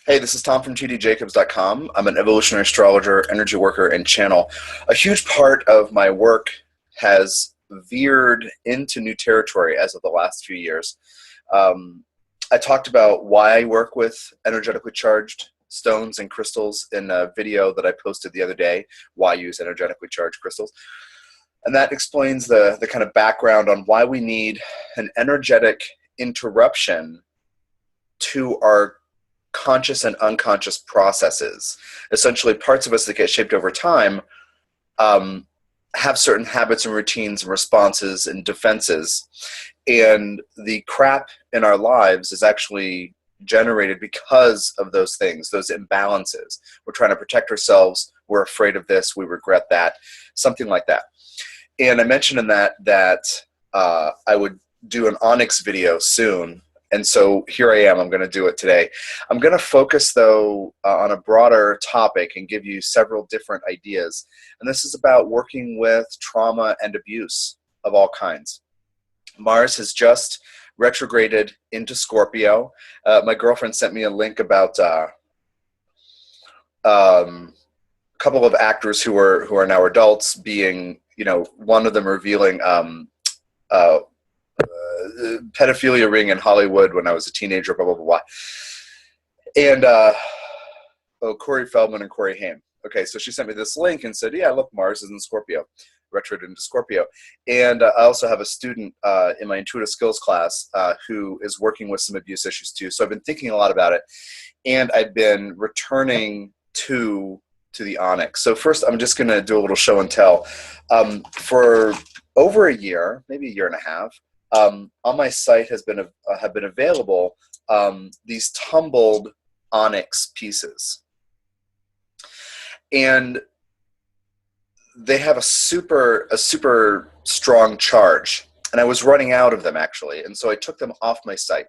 Hey, this is Tom from tdjacobs.com. I'm an evolutionary astrologer, energy worker, and channel. A huge part of my work has veered into new territory as of the last few years. I talked about why I work with energetically charged stones and crystals in a video that I posted the other day, why use energetically charged crystals. And that explains the kind of background on why we need an energetic interruption to our conscious and unconscious processes. Essentially, parts of us that get shaped over time have certain habits and routines and responses and defenses. And the crap in our lives is actually generated because of those things, those imbalances. We're trying to protect ourselves. We're afraid of this. We regret that. Something like that. And I mentioned in that I would do an Onyx video soon. And so here I am. I'm going to do it today. I'm going to focus, though, on a broader topic and give you several different ideas. And this is about working with trauma and abuse of all kinds. Mars has just retrograded into Scorpio. My girlfriend sent me a link about a couple of actors who are now adults being, one of them revealing pedophilia ring in Hollywood when I was a teenager, blah, blah, blah, blah. And, Corey Feldman and Corey Haim. Okay, so she sent me this link and said, yeah, look, Mars is in Scorpio, retrograde into Scorpio. And I also have a student in my intuitive skills class who is working with some abuse issues too. So I've been thinking a lot about it. And I've been returning to the Onyx. So first, I'm just going to do a little show and tell. For over a year, maybe a year and a half, on my site have been available these tumbled onyx pieces, and they have a super strong charge. And I was running out of them actually, and so I took them off my site.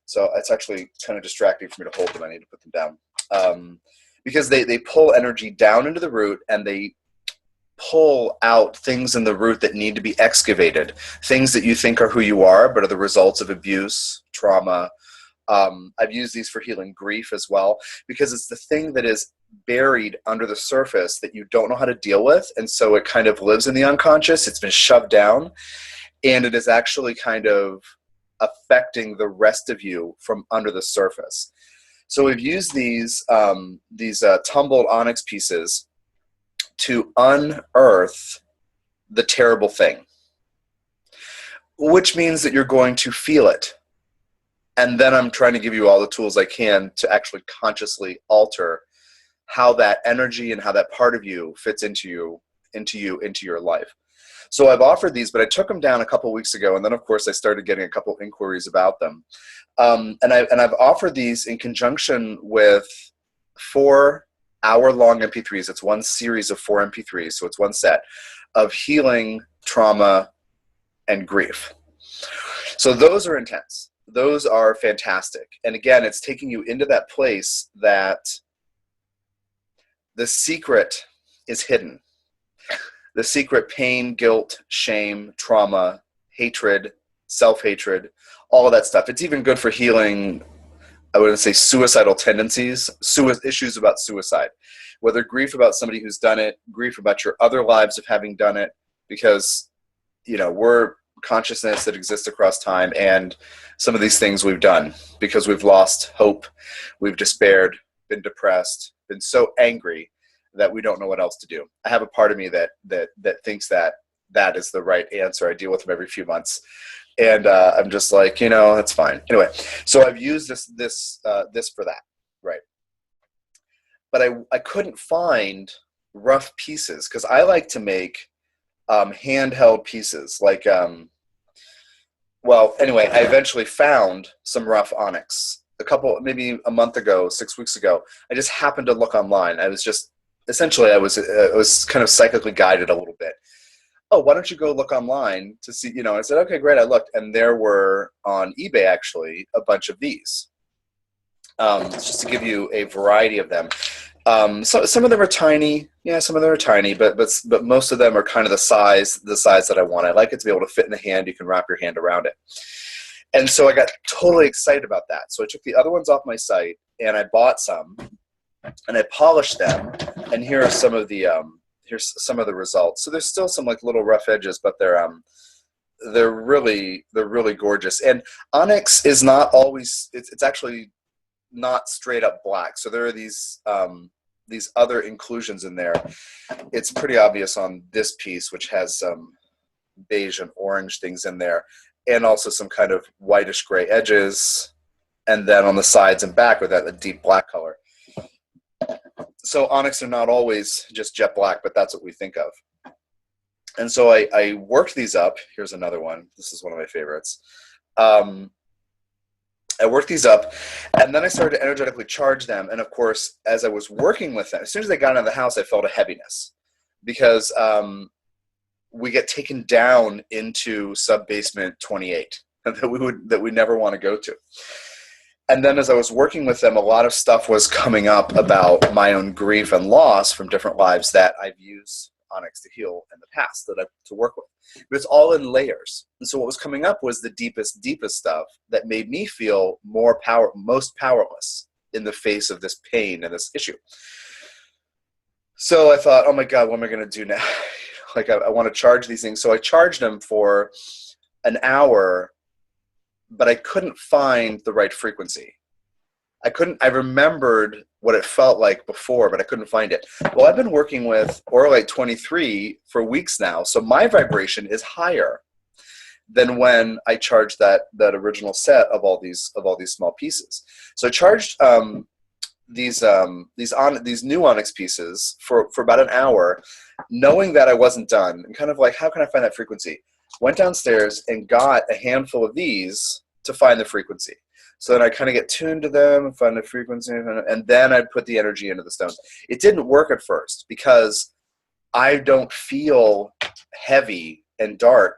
So it's actually kind of distracting for me to hold them. I need to put them down because they pull energy down into the root, and they pull out things in the root that need to be excavated, things that you think are who you are but are the results of abuse, trauma. I've used these for healing grief as well, because it's the thing that is buried under the surface that you don't know how to deal with, and so it kind of lives in the unconscious. It's been shoved down, and it is actually kind of affecting the rest of you from under the surface. So we've used these tumbled onyx pieces to unearth the terrible thing, which means that you're going to feel it. And then I'm trying to give you all the tools I can to actually consciously alter how that energy and how that part of you fits into your life. So I've offered these, but I took them down a couple weeks ago, and then of course I started getting a couple inquiries about them. And I've offered these in conjunction with 4-hour-long MP3s. It's one series of 4 MP3s, so it's one set of healing, trauma, and grief. So those are intense. Those are fantastic. And again, it's taking you into that place that the secret is hidden. The secret: pain, guilt, shame, trauma, hatred, self-hatred, all of that stuff. It's even good for healing, I wouldn't say suicidal tendencies, issues about suicide, whether grief about somebody who's done it, grief about your other lives of having done it, because, we're consciousness that exists across time, and some of these things we've done because we've lost hope, we've despaired, been depressed, been so angry that we don't know what else to do. I have a part of me that thinks that is the right answer. I deal with them every few months. And I'm just like, that's fine. Anyway, so I've used this for that, right? But I couldn't find rough pieces, because I like to make handheld pieces. Like, well, anyway, I eventually found some rough onyx. Maybe a month ago, 6 weeks ago. I just happened to look online. I was kind of psychically guided a little bit. Oh, why don't you go look online to see, I said, okay, great. I looked, and there were on eBay actually a bunch of these, just to give you a variety of them. So some of them are tiny. Yeah, some of them are tiny, but most of them are kind of the size that I want. I like it to be able to fit in the hand. You can wrap your hand around it. And so I got totally excited about that. So I took the other ones off my site and I bought some and I polished them. And here are some of the here's some of the results. So there's still some like little rough edges, but they're really gorgeous. And onyx is not always, it's actually not straight up black. So there are these other inclusions in there. It's pretty obvious on this piece, which has some beige and orange things in there, and also some kind of whitish gray edges, and then on the sides and back with that a deep black color. So onyx are not always just jet black, but that's what we think of. And so I worked these up. Here's another one. This is one of my favorites. I worked these up, and then I started to energetically charge them. And of course, as I was working with them, as soon as they got into the house, I felt a heaviness, because we get taken down into sub-basement 28 that we never want to go to. And then as I was working with them, a lot of stuff was coming up about my own grief and loss from different lives that I've used Onyx to heal in the past, to work with. But it's all in layers. And so what was coming up was the deepest stuff that made me feel most powerless in the face of this pain and this issue. So I thought, oh my God, what am I going to do now? Like, I want to charge these things. So I charged them for an hour, but I couldn't find the right frequency. I remembered what it felt like before, but I couldn't find it. Well, I've been working with Auralite 23 for weeks now, so my vibration is higher than when I charged that original set of all these small pieces. So I charged these new onyx pieces for about an hour, knowing that I wasn't done, and kind of like, how can I find that frequency? Went downstairs and got a handful of these to find the frequency. So then I kind of get tuned to them and find the frequency, and then I'd put the energy into the stones. It didn't work at first because I don't feel heavy and dark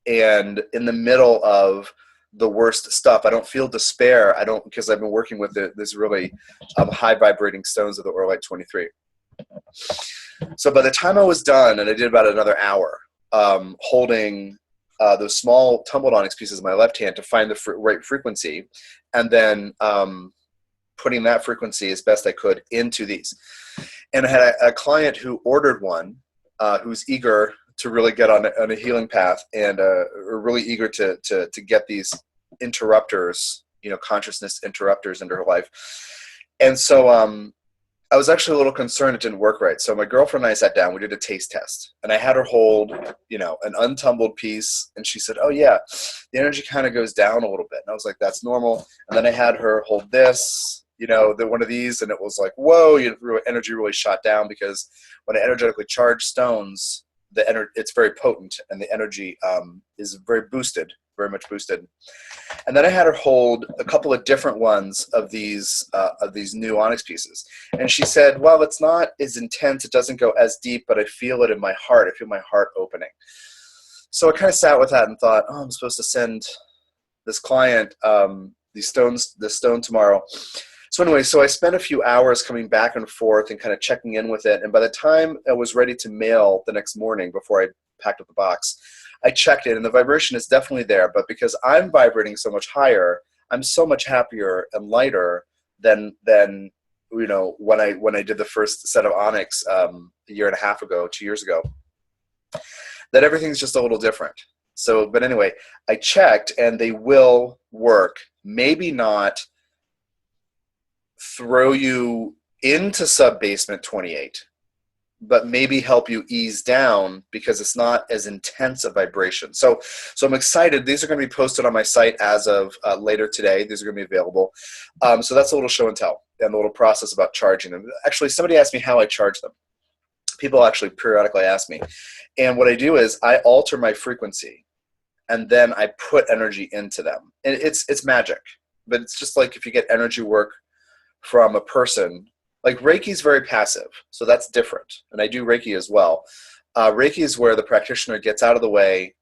and in the middle of the worst stuff. I don't feel despair. Because I've been working with this really high vibrating stones of the Auralite 23. So by the time I was done, and I did about another hour, holding those small tumbled onyx pieces in my left hand to find the right frequency, and then putting that frequency as best I could into these. And I had a client who ordered one, who's eager to really get on a healing path, and really eager to get these interrupters, consciousness interrupters into her life. And so I was actually a little concerned it didn't work right. So my girlfriend and I sat down, we did a taste test, and I had her hold, an untumbled piece, and she said, oh yeah, the energy kind of goes down a little bit. And I was like, that's normal. And then I had her hold this, one of these, and it was like, whoa, energy really shot down, because when I energetically charge stones, it's very potent, and the energy is very much boosted. And then I had her hold a couple of different ones of these new onyx pieces, and she said, well, it's not as intense, it doesn't go as deep, but I feel it in my heart. I feel my heart opening. So I kind of sat with that and thought, oh, I'm supposed to send this client this stone tomorrow. So anyway, so I spent a few hours coming back and forth and kind of checking in with it. And by the time I was ready to mail the next morning, before I packed up the box, I checked it, and the vibration is definitely there. But because I'm vibrating so much higher, I'm so much happier and lighter than when I did the first set of onyx a year and a half ago, 2 years ago. That everything's just a little different. So, but anyway, I checked, and they will work. Maybe not throw you into sub-basement 28, but maybe help you ease down, because it's not as intense a vibration. So I'm excited. These are going to be posted on my site as of later today. These are going to be available. So that's a little show and tell, and a little process about charging them. Actually, somebody asked me how I charge them. People actually periodically ask me. And what I do is I alter my frequency, and then I put energy into them. And it's magic, but it's just like if you get energy work from a person. Like Reiki is very passive, so that's different. And I do Reiki as well. Reiki is where the practitioner gets out of the way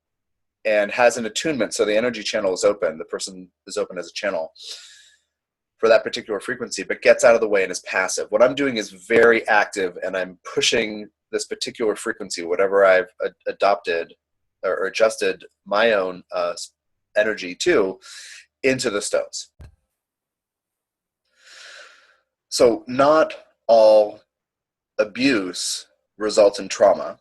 and has an attunement, so the energy channel is open. The person is open as a channel for that particular frequency, but gets out of the way and is passive. What I'm doing is very active, and I'm pushing this particular frequency, whatever I've adopted or adjusted my own energy too into the stones. So not all abuse results in trauma,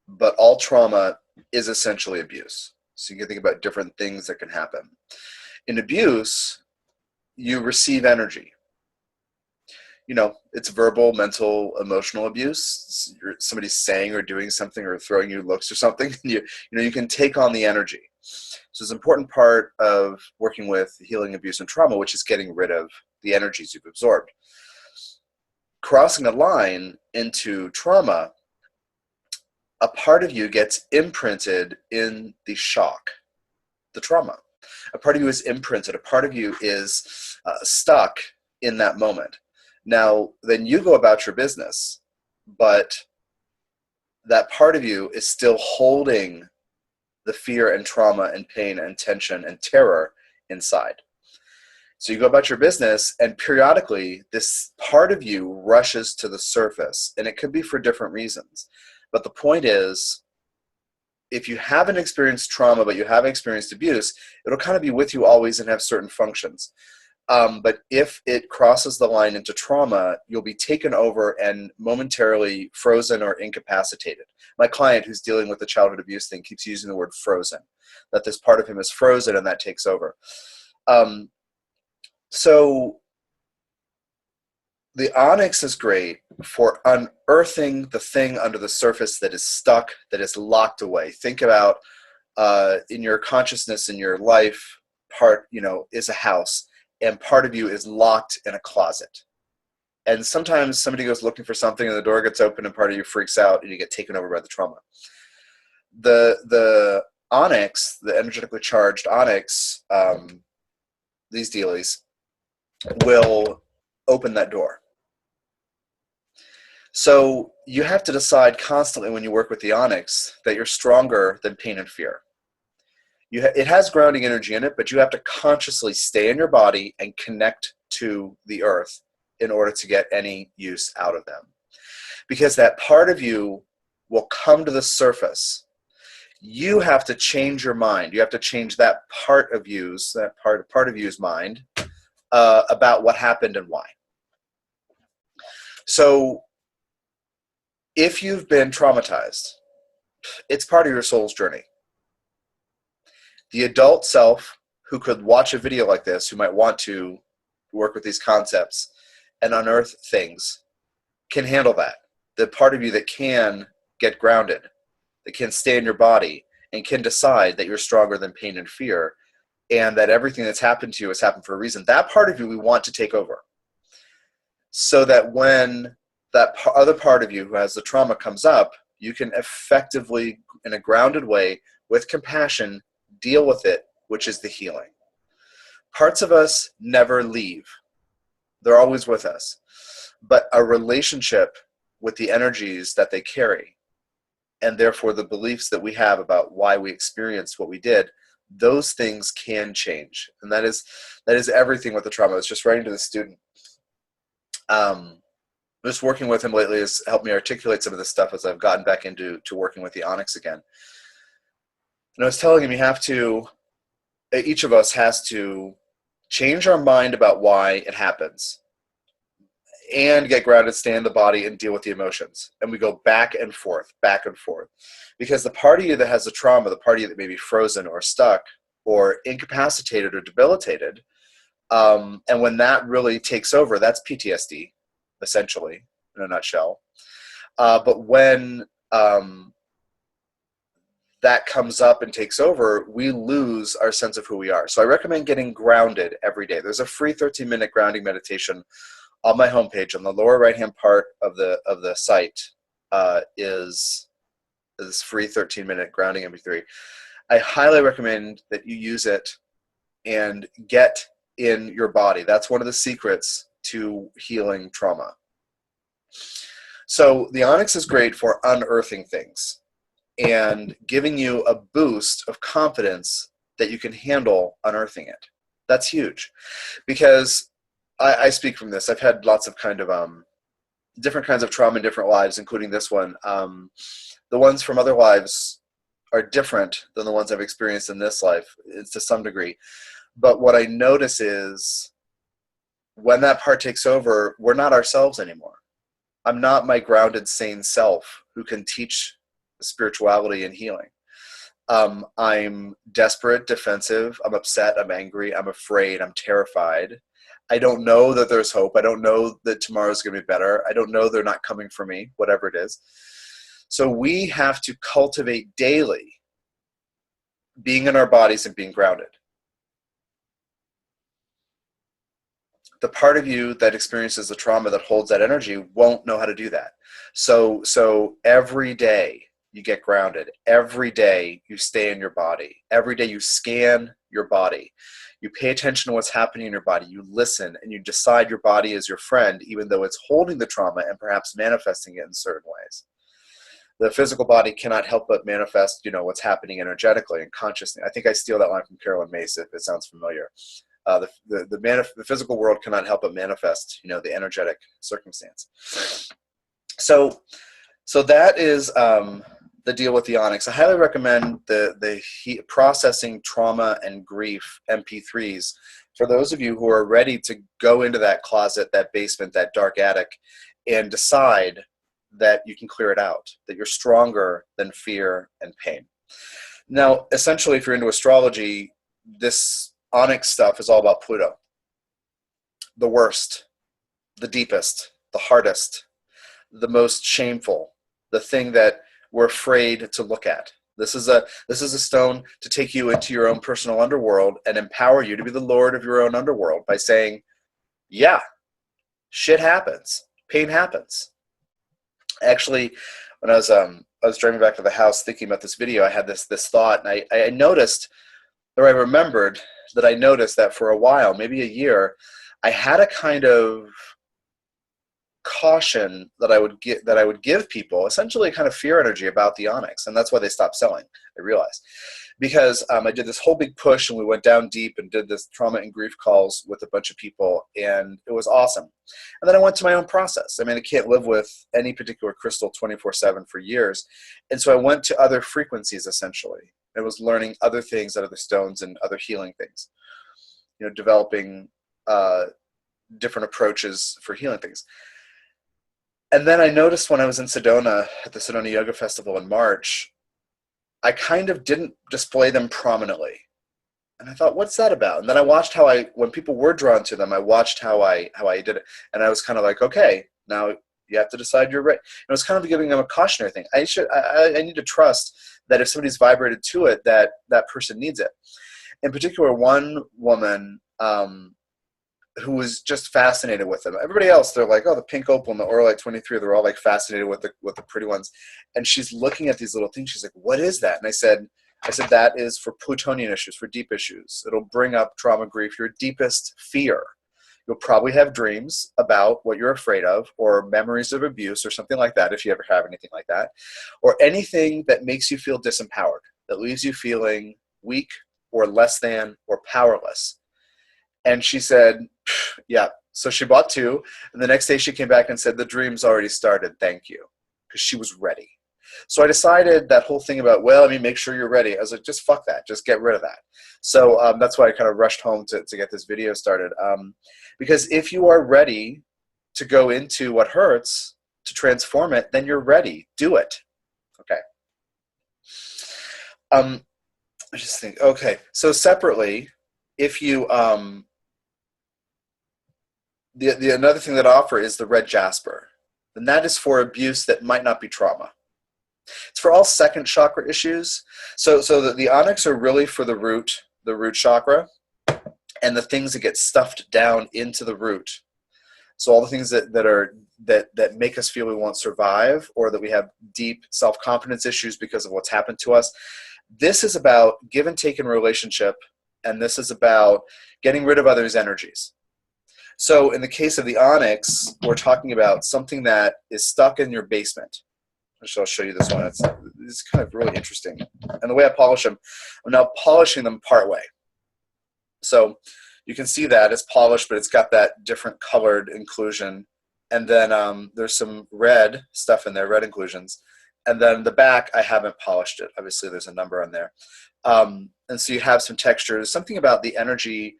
but all trauma is essentially abuse. So you can think about different things that can happen. In abuse, you receive energy. You know, it's verbal, mental, emotional abuse. Somebody's saying or doing something or throwing you looks or something. You know, you can take on the energy. So it's an important part of working with healing abuse and trauma, which is getting rid of the energies you've absorbed. Crossing a line into trauma, a part of you gets imprinted in the shock, the trauma. A part of you is imprinted. A part of you is stuck in that moment. Now, then you go about your business, but that part of you is still holding the fear and trauma and pain and tension and terror inside. So you go about your business, and periodically this part of you rushes to the surface, and it could be for different reasons. But the point is, if you haven't experienced trauma, but you haven't experienced abuse, it'll kind of be with you always and have certain functions. But if it crosses the line into trauma, you'll be taken over and momentarily frozen or incapacitated. My client who's dealing with the childhood abuse thing keeps using the word frozen, that this part of him is frozen and that takes over. So the onyx is great for unearthing the thing under the surface that is stuck, that is locked away. Think about in your consciousness, in your life, part, is a house, and part of you is locked in a closet. And sometimes somebody goes looking for something and the door gets open and part of you freaks out and you get taken over by the trauma. The onyx, the energetically charged onyx, these dealies, will open that door. So you have to decide constantly when you work with the onyx that you're stronger than pain and fear. It has grounding energy in it, but you have to consciously stay in your body and connect to the earth in order to get any use out of them. Because that part of you will come to the surface. You have to change your mind. You have to change that part of you's mind about what happened and why. So if you've been traumatized, it's part of your soul's journey. The adult self who could watch a video like this, who might want to work with these concepts and unearth things, can handle that. The part of you that can get grounded, that can stay in your body and can decide that you're stronger than pain and fear, and that everything that's happened to you has happened for a reason. That part of you we want to take over. So that when that other part of you who has the trauma comes up, you can effectively, in a grounded way, with compassion, deal with it, which is the healing. Parts of us never leave. They're always with us. But a relationship with the energies that they carry, and therefore the beliefs that we have about why we experienced what we did, those things can change. And that is everything with the trauma. I was just writing to the student. Just working with him lately has helped me articulate some of this stuff as I've gotten back into working with the onyx again. And I was telling him each of us has to change our mind about why it happens and get grounded, stay in the body, and deal with the emotions. And we go back and forth. Because the part of you that has the trauma, the part of you that may be frozen or stuck or incapacitated or debilitated, and when that really takes over, that's PTSD, essentially, in a nutshell. But when that comes up and takes over, we lose our sense of who we are. So I recommend getting grounded every day. There's a free 13-minute grounding meditation on my homepage. On the lower right-hand part of the site is this free 13-minute grounding MP3. I highly recommend that you use it and get in your body. That's one of the secrets to healing trauma. So the onyx is great for unearthing things and giving you a boost of confidence that you can handle unearthing it. That's huge, because I speak from this. I've had lots of different kinds of trauma in different lives, including this one. The ones from other lives are different than the ones I've experienced in this life, it's to some degree. But what I notice is when that part takes over, we're not ourselves anymore. I'm not my grounded, sane self who can teach spirituality and healing. I'm desperate, defensive, I'm upset, I'm angry, I'm afraid, I'm terrified. I don't know that there's hope. I don't know that tomorrow's going to be better. I don't know they're not coming for me, whatever it is. So we have to cultivate daily being in our bodies and being grounded. The part of you that experiences the trauma, that holds that energy, won't know how to do that. So every day you get grounded. Every day you stay in your body. Every day you scan your body. You pay attention to what's happening in your body. You listen and you decide your body is your friend, even though it's holding the trauma and perhaps manifesting it in certain ways. The physical body cannot help but manifest, what's happening energetically and consciously. I think I steal that line from Carolyn Mace, if it sounds familiar. The physical world cannot help but manifest, the energetic circumstance. So that is the deal with the Onyx. I highly recommend the processing trauma and grief MP3s for those of you who are ready to go into that closet, that basement, that dark attic, and decide that you can clear it out, that you're stronger than fear and pain. Now, essentially, if you're into astrology, this Onyx stuff is all about Pluto. The worst, the deepest, the hardest, the most shameful, the thing that we're afraid to look at. This is a stone to take you into your own personal underworld and empower you to be the lord of your own underworld by saying, yeah, shit happens, pain happens. Actually, when I was driving back to the house thinking about this video, I had this thought, and I noticed, or I remembered that I noticed that for a while, maybe a year, I had a kind of caution that I would give people, essentially a kind of fear energy about the Onyx, and that's why they stopped selling, I realized. Because I did this whole big push, and we went down deep and did this trauma and grief calls with a bunch of people, and it was awesome. And then I went to my own process. I can't live with any particular crystal 24/7 for years, and so I went to other frequencies, essentially. I was learning other things out of the stones and other healing things, developing different approaches for healing things. And then I noticed when I was in Sedona at the Sedona Yoga Festival in March, I kind of didn't display them prominently. And I thought, what's that about? And then I watched when people were drawn to them, I watched how I did it. And I was kind of like, okay, now you have to decide you're right. And it was kind of giving them a cautionary thing. I need to trust that if somebody's vibrated to it, that person needs it. In particular, one woman who was just fascinated with them. Everybody else, they're like, oh, the pink opal and the Oralite 23, they're all like fascinated with the pretty ones. And she's looking at these little things. She's like, what is that? And I said, that is for Plutonian issues, for deep issues. It'll bring up trauma, grief, your deepest fear. You'll probably have dreams about what you're afraid of, or memories of abuse, or something like that, if you ever have anything like that, or anything that makes you feel disempowered, that leaves you feeling weak or less than or powerless. And she said, yeah. So she bought 2. And the next day she came back and said, the dream's already started. Thank you. Because she was ready. So I decided that whole thing about, make sure you're ready. I was like, just fuck that. Just get rid of that. So that's why I kind of rushed home to get this video started. Because if you are ready to go into what hurts, to transform it, then you're ready. Do it. Okay. I just think, okay. So separately, if you, another thing that I offer is the red jasper. And that is for abuse that might not be trauma. It's for all second chakra issues. So the Onyx are really for the root chakra, and the things that get stuffed down into the root. So all the things that make us feel we won't survive, or that we have deep self-confidence issues because of what's happened to us. This is about give and take in relationship, and this is about getting rid of others' energies. So in the case of the Onyx, we're talking about something that is stuck in your basement. I'll show you this one. It's kind of really interesting. And the way I polish them, I'm now polishing them part way. So you can see that it's polished, but it's got that different colored inclusion. And then there's some red stuff in there, red inclusions. And then the back, I haven't polished it. Obviously, there's a number on there. And so you have some textures, something about the energy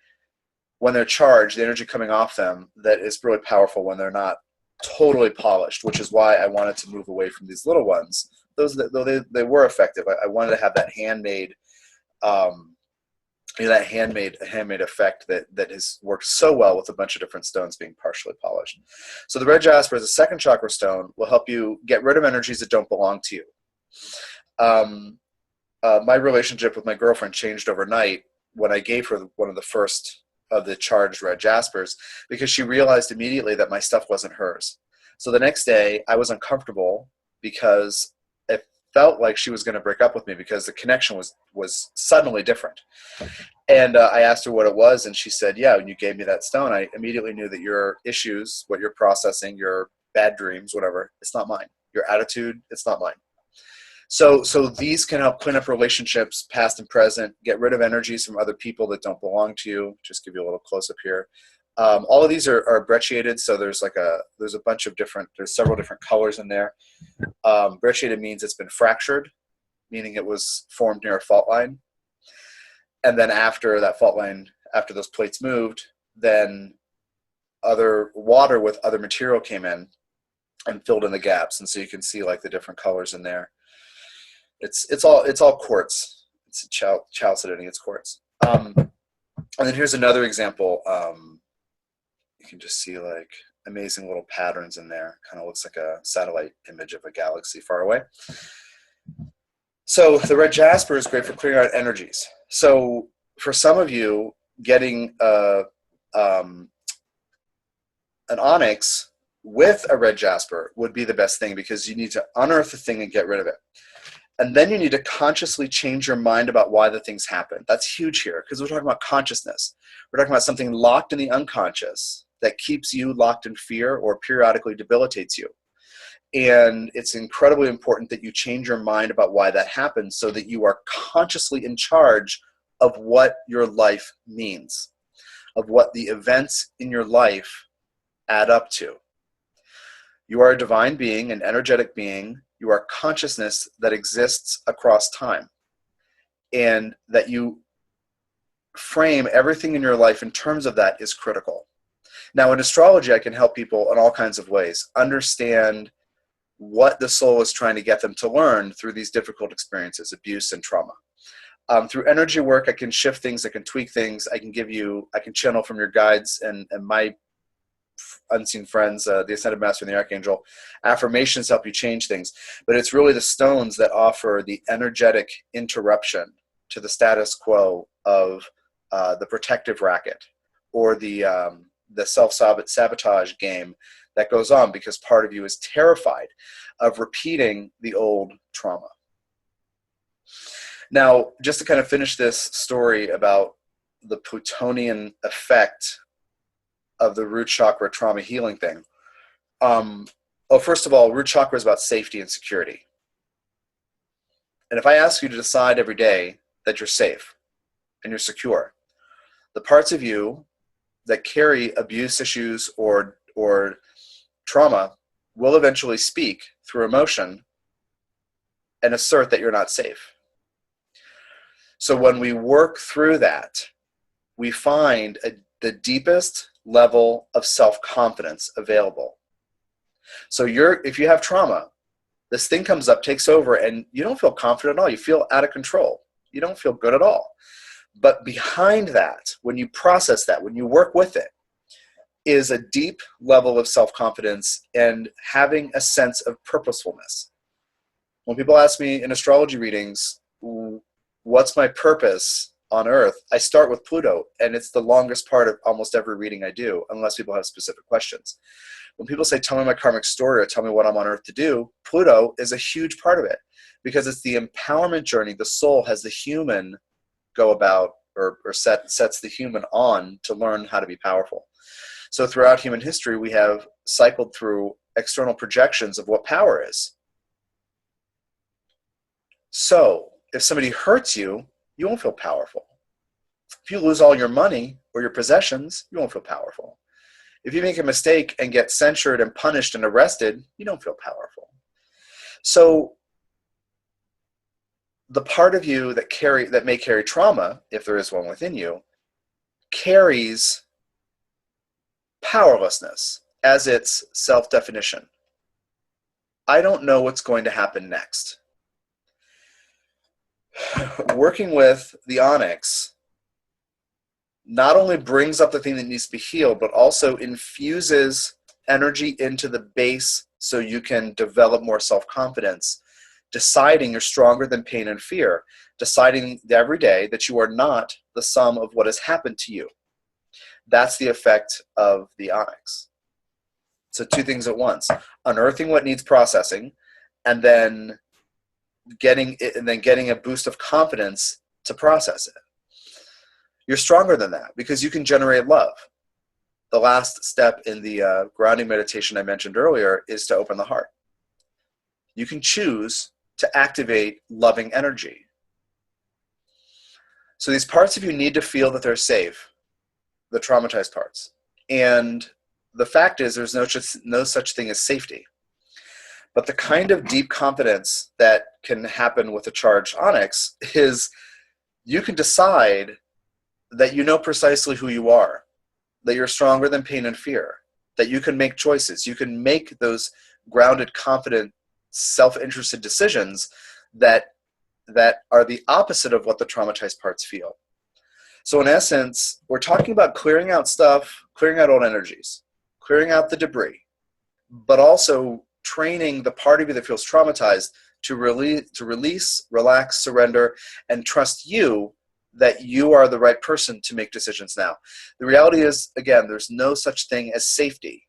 when they're charged, the energy coming off them that is really powerful when they're not totally polished, which is why I wanted to move away from these little ones. Those, though they were effective, I wanted to have that handmade, that handmade effect that has worked so well with a bunch of different stones being partially polished. So the red jasper is a second chakra stone, will help you get rid of energies that don't belong to you. My relationship with my girlfriend changed overnight when I gave her one of the first of the charged red jaspers, because she realized immediately that my stuff wasn't hers. So the next day I was uncomfortable because it felt like she was going to break up with me because the connection was suddenly different. And I asked her what it was, and she said, yeah, when you gave me that stone, I immediately knew that your issues, what you're processing, your bad dreams, whatever, it's not mine. Your attitude, it's not mine. So these can help clean up relationships, past and present, get rid of energies from other people that don't belong to you. Just give you a little close up here. All of these are brecciated, so there's a bunch of there's several different colors in there. Brecciated means it's been fractured, meaning it was formed near a fault line. And then after that fault line, after those plates moved, then other water with other material came in and filled in the gaps. And so you can see like the different colors in there. It's all quartz. It's chalcedony, it's quartz. And then here's another example. You can just see like amazing little patterns in there. Kind of looks like a satellite image of a galaxy far away. So the red jasper is great for clearing out energies. So for some of you, getting an onyx with a red jasper would be the best thing, because you need to unearth the thing and get rid of it. And then you need to consciously change your mind about why the things happen. That's huge here, because we're talking about consciousness. We're talking about something locked in the unconscious that keeps you locked in fear or periodically debilitates you. And it's incredibly important that you change your mind about why that happens, so that you are consciously in charge of what your life means, of what the events in your life add up to. You are a divine being, an energetic being. You are consciousness that exists across time, and that you frame everything in your life in terms of that is critical. Now, in astrology, I can help people in all kinds of ways understand what the soul is trying to get them to learn through these difficult experiences, abuse and trauma. Through energy work, I can shift things, I can tweak things, I can channel from your guides and my unseen friends, the Ascended Master and the Archangel. Affirmations help you change things. But it's really the stones that offer the energetic interruption to the status quo of the protective racket, or the self-sabotage game that goes on because part of you is terrified of repeating the old trauma. Now, just to kind of finish this story about the Plutonian effect of the root chakra trauma healing thing. First of all, root chakra is about safety and security. And if I ask you to decide every day that you're safe and you're secure, the parts of you that carry abuse issues or trauma will eventually speak through emotion and assert that you're not safe. So when we work through that, we find the deepest level of self-confidence available. So if you have trauma, this thing comes up, takes over, and you don't feel confident at all. You feel out of control. You don't feel good at all. But behind that, when you process that, when you work with it, is a deep level of self-confidence and having a sense of purposefulness. When people ask me in astrology readings, what's my purpose on Earth? I start with Pluto, and it's the longest part of almost every reading I do, unless people have specific questions. When people say, tell me my karmic story or tell me what I'm on Earth to do, Pluto is a huge part of it, because it's the empowerment journey the soul has the human go about, or sets the human on to learn how to be powerful. So throughout human history, we have cycled through external projections of what power is. So if somebody hurts you, you won't feel powerful. If you lose all your money or your possessions, you won't feel powerful. If you make a mistake and get censured and punished and arrested, you don't feel powerful. So the part of you that may carry trauma, if there is one within you, carries powerlessness as its self-definition. I don't know what's going to happen next. Working with the Onyx not only brings up the thing that needs to be healed, but also infuses energy into the base so you can develop more self-confidence, deciding you're stronger than pain and fear, deciding every day that you are not the sum of what has happened to you. That's the effect of the Onyx. So two things at once: unearthing what needs processing, and then getting a boost of confidence to process it. You're stronger than that because you can generate love. The last step in the grounding meditation I mentioned earlier is to open the heart. You can choose to activate loving energy. So these parts of you need to feel that they're safe, the traumatized parts. And the fact is there's no such thing as safety. But the kind of deep confidence that can happen with a charged Onyx is you can decide that you know precisely who you are, that you're stronger than pain and fear, that you can make choices. You can make those grounded, confident, self-interested decisions that are the opposite of what the traumatized parts feel. So in essence, we're talking about clearing out stuff, clearing out old energies, clearing out the debris, but also training the part of you that feels traumatized to release, relax, surrender, and trust you that you are the right person to make decisions now. The reality is, again, there's no such thing as safety.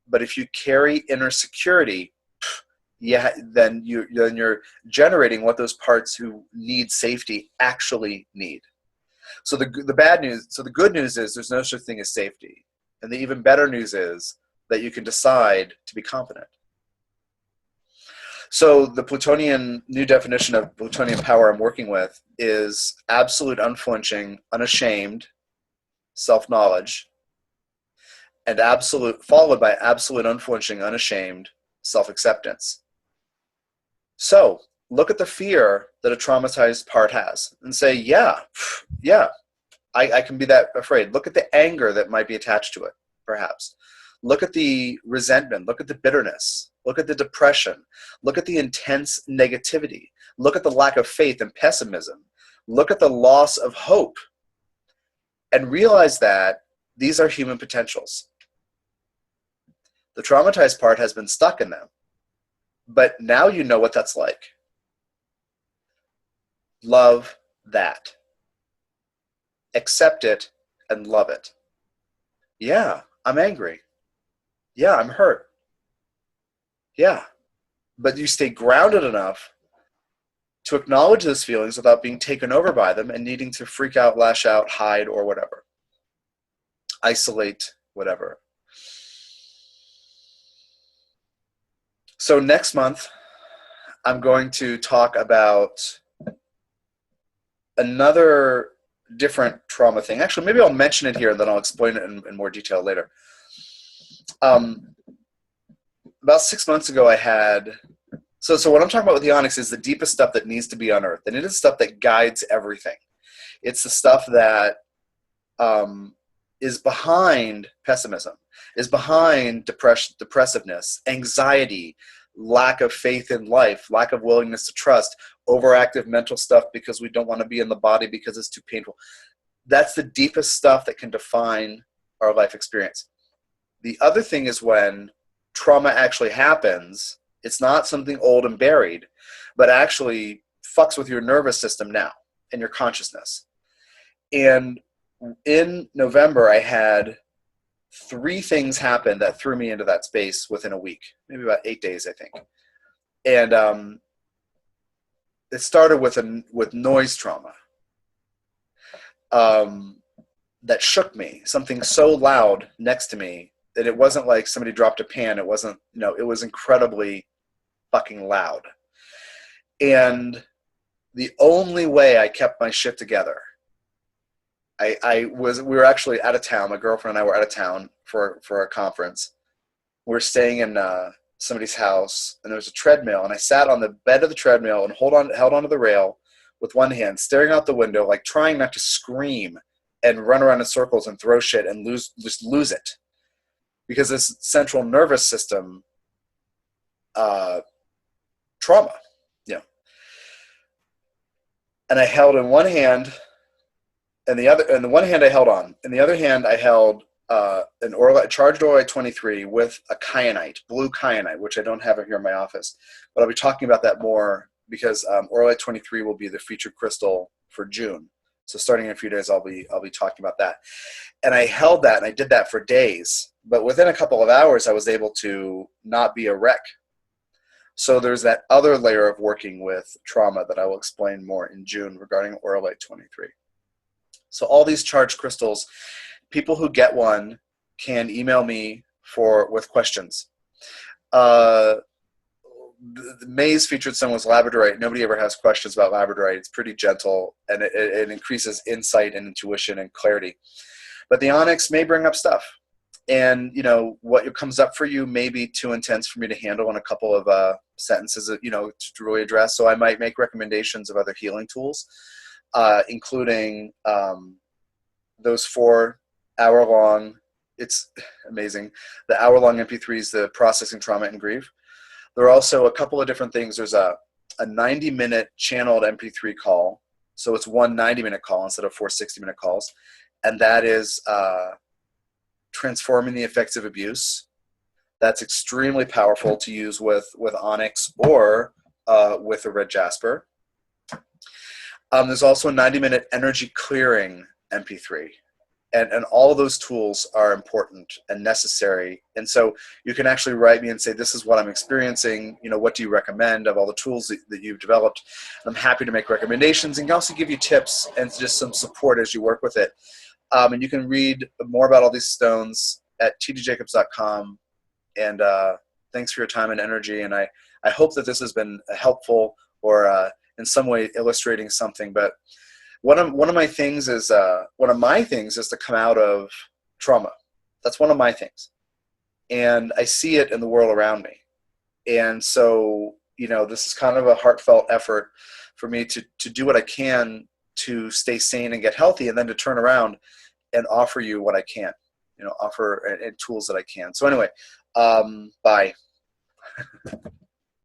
But if you carry inner security, then you're generating what those parts who need safety actually need. So the good news is there's no such thing as safety. And the even better news is that you can decide to be confident. So the Plutonian, new definition of Plutonian power I'm working with is absolute unflinching, unashamed self-knowledge, and followed by absolute unflinching, unashamed self-acceptance. So look at the fear that a traumatized part has and say, yeah, I can be that afraid. Look at the anger that might be attached to it, perhaps. Look at the resentment. Look at the bitterness. Look at the depression. Look at the intense negativity. Look at the lack of faith and pessimism. Look at the loss of hope. And realize that these are human potentials. The traumatized part has been stuck in them. But now you know what that's like. Love that. Accept it and love it. Yeah, I'm angry. Yeah, I'm hurt. Yeah. But you stay grounded enough to acknowledge those feelings without being taken over by them and needing to freak out, lash out, hide, or whatever. Isolate, whatever. So next month, I'm going to talk about another different trauma thing. Actually, maybe I'll mention it here and then I'll explain it in more detail later. About 6 months ago, I had... So what I'm talking about with the Onyx is the deepest stuff that needs to be unearthed. And it is stuff that guides everything. It's the stuff that is behind pessimism, is behind depressiveness, anxiety, lack of faith in life, lack of willingness to trust, overactive mental stuff because we don't want to be in the body because it's too painful. That's the deepest stuff that can define our life experience. The other thing is when trauma actually happens, it's not something old and buried, but actually fucks with your nervous system now and your consciousness. And in November, I had 3 things happen that threw me into that space within a week, maybe about 8 days, I think. And it started with noise trauma that shook me, something so loud next to me that it wasn't like somebody dropped a pan. It wasn't, it was incredibly fucking loud. And the only way I kept my shit together, we were actually out of town. My girlfriend and I were out of town for a conference. We were staying in somebody's house, and there was a treadmill, and I sat on the bed of the treadmill and held onto the rail with one hand, staring out the window, like trying not to scream and run around in circles and throw shit and just lose it. Because this central nervous system trauma, you know. And I held in one hand, and the one hand I held on. In the other hand, I held charged Orlite 23 with a kyanite, blue kyanite, which I don't have here in my office. But I'll be talking about that more because Orlite 23 will be the featured crystal for June. So starting in a few days, I'll be talking about that. And I held that, and I did that for days. But within a couple of hours, I was able to not be a wreck. So there's that other layer of working with trauma that I will explain more in June regarding Orlite 23. So all these charged crystals, people who get one can email me with questions. May's featured song was labradorite. Nobody ever has questions about labradorite. It's pretty gentle, and it increases insight and intuition and clarity. But the onyx may bring up stuff. And, you know, what comes up for you may be too intense for me to handle in a couple of sentences, you know, to really address. So I might make recommendations of other healing tools, including those 4 hour-long, it's amazing, the hour-long MP3s, the processing trauma and grief. There are also a couple of different things. There's a 90-minute channeled MP3 call. So it's one 90-minute call instead of 4 60-minute calls. And that is transforming the effects of abuse. That's extremely powerful to use with Onyx or with a red jasper. There's also a 90-minute energy clearing MP3. And all of those tools are important and necessary. And so you can actually write me and say, this is what I'm experiencing. You know, what do you recommend of all the tools that you've developed? I'm happy to make recommendations and can also give you tips and just some support as you work with it. And you can read more about all these stones at tdjacobs.com. And thanks for your time and energy. And I hope that this has been helpful or in some way illustrating something. But one of my things is to come out of trauma. That's one of my things, and I see it in the world around me. And so, you know, this is kind of a heartfelt effort for me to do what I can to stay sane and get healthy, and then to turn around and offer you what I can, you know, offer and tools that I can. So anyway, bye.